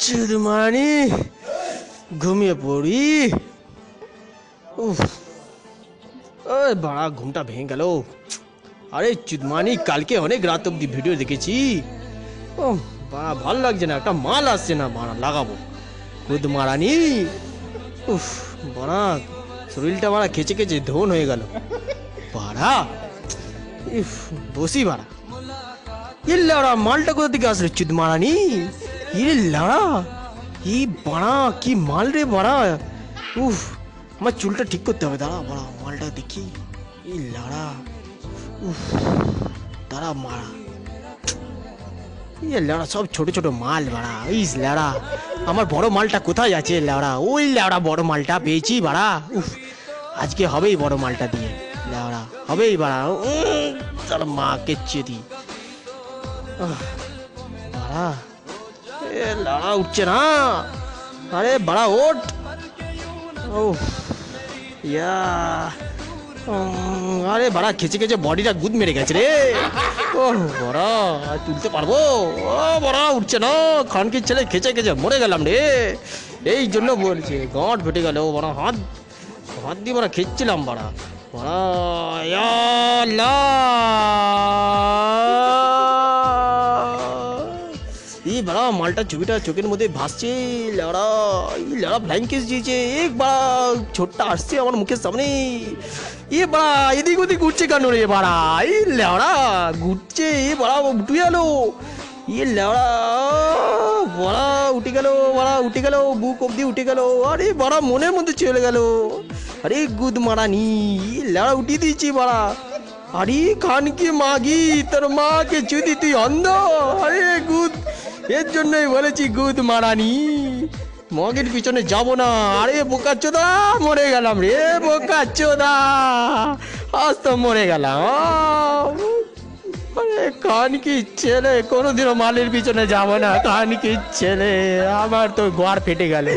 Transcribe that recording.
চুদমানি ঘুমিয়ে পড়ি। উফ, ওই বাড়া ঘুমটা ভেঙে গেল। আরে চুদমানি কালকে অনেক রাত অব্দি ভিডিও দেখেছি। ও বাড়া ভালো লাগছে না, একটা মাল আসছে না বাড়া লাগাবো চুদমারানি। উফ বাড়া শরীরটা বাড়া খেচে খেচে ধন হয়ে গেল বাড়া। ইফ বসি বাড়া। ये लड़ा मालटा কোথা থেকে আসলো চুদমারানি? ये लड़ा এই বাড়া কি মাল রে বাড়া। উফ আমার চুলটা ঠিক করতে হবে, দাঁড়া বাড়া মালটা দেখি। এই লড়া উফ দাঁড়া মারা। ये लड़ा সব ছোট ছোট মাল বাড়া। এই লড়া আমার বড় মালটা কোথায় আছে লড়া? ওই লড়া বড় মালটা পেয়েছি বাড়া। উফ আজকে হবেই বড় মালটা দিয়ে লড়া, হবেই বাড়া। তার মাকে চেদি বাড়া। এ লড়া উঠছে না। আরে বাড়া ওঠ। ও ইয়া আরে বাড়া খেচে খেচে বডিটা গুদ মেরে গেছে রে। ও বড়া তুলতে পারবো? ও বড়া উঠছে না। খানকির ছেলে খেচে খেচে মরে গেলাম রে। এই জন্য বলছে গাঁট ফেটে গেল বড়া। হাত হাত দিয়ে বড়া খেচ্ছিলাম বড়া বড়া। ইয়া আল্লাহ এই বড়া মালটা ছবিটা চোখের মধ্যে ভাসছে লড়া। এই লড়া ব্ল্যাঙ্কেট দিয়েছে এক বড়া ছোটটা আসছে আমার মুখের সামনে। এ বড়া এদিক ওদিক ঘুরছে কেন রে বড়া? এই লড়া ঘুরছে এ বড়া উঠে গেল। এ লড়া বড়া উঠে গেল বড়া উঠে গেল বুক অব্দি উঠে গেল। আরে বড়া মনের মধ্যে চলে গেল। আরে গুদ মারানি লড়া উঠিয়ে দিয়েছি বড়া। আরে খানকি মাগি তোর মাকে চুদি তুই অন্ধ। আরে গুদ এর জন্যই বলেছি গুদ মারানি মগের পিছনে যাব না। আরে বোকা চোদা মরে গেলাম রে বোকা চোদা। আজ তো মরে গেলাম। আরে খানকি ছেলে কোনোদিনও মালের পিছনে যাব না। খানকি ছেলে আমার তো গোয়ার ফেটে গেল।